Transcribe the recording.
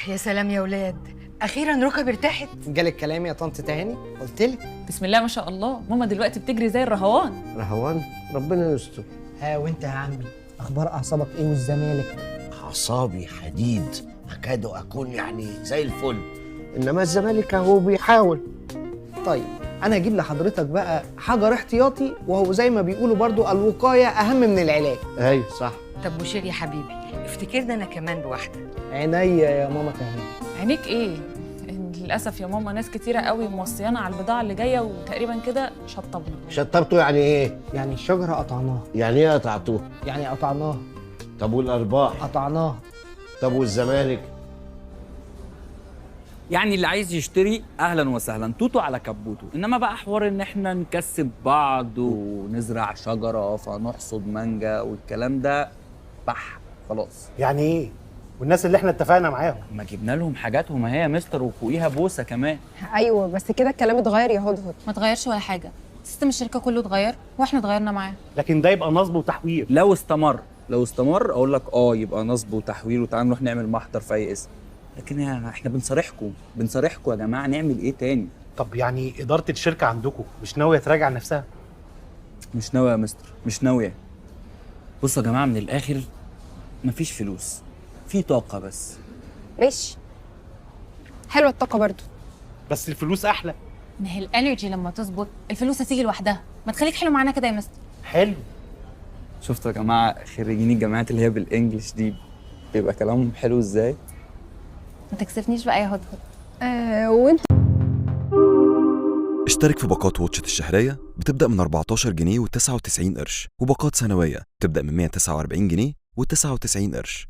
يا سلام يا ولاد، اخيرا ركب ارتاحت. جالك كلام يا طنط تهاني؟ قلتلك. بسم الله ما شاء الله، ماما دلوقتي بتجري زي الرهوان. رهوان ربنا يستر. ها وانت يا عمي، اخبار اعصابك ايه والزمالك؟ اعصابي حديد، اكاد اكون يعني زي الفل، انما الزمالك اهو بيحاول. طيب انا هجيب لحضرتك بقى حجر احتياطي، وهو زي ما بيقولوا برضو الوقايه اهم من العلاج. ايوه صح. طب بشير يا حبيبي، افتكرنا انا كمان بواحده. عينيا يا ماما تهاني. عينيك ايه؟ للاسف يا ماما ناس كتيره قوي موصيانا على البضاعه اللي جايه، وتقريبا كده شطبنا. شطبته يعني ايه؟ يعني الشجره قطعناها. يعني ايه قطعتوه؟ يعني قطعناها. طب والارباح؟ قطعناها. طب والزمالك؟ يعني اللي عايز يشتري اهلا وسهلا، توتو على كبوتو. انما بقى حوار ان احنا نكسب بعض ونزرع شجره فنحصد مانجا والكلام ده بح خلاص. يعني ايه؟ والناس اللي احنا اتفقنا معاهم ما جبنا لهم حاجاتهم اهي يا مستر، وفوقيها بوسه كمان. ايوه بس كده الكلام اتغير يا هدهد. ما اتغيرش ولا حاجه، سيستم الشركه كله اتغير واحنا اتغيرنا معاه. لكن ده يبقى نصب وتحوير. لو استمر اقول لك يبقى نصب وتحويل، وتعالوا نروح نعمل محضر في اي اسم. لكن احنا بنصارحكم يا جماعه، نعمل ايه تاني؟ طب يعني اداره الشركه عندكم مش ناويه تراجع نفسها؟ مش ناويه يا مستر، مش ناويه. بصوا يا جماعه من الاخر، مفيش فلوس، في طاقه بس. ماشي، حلوه الطاقه برضو، بس الفلوس احلى. ما هي الانرجي لما تظبط الفلوس هتيجي لوحدها. ما تخليك حلو معانا كده يا مستر. حلو. شفتوا يا جماعه خريجين الجامعات اللي هي بالانجلش دي بيبقى كلامهم حلو ازاي؟ ما تكسفنيش بقى يا هدهد. وانت اشترك في باقات واتشت الشهرية بتبدأ من 14 جنيه و99 قرش، وباقات سنوية بتبدأ من 149 جنيه و99 قرش.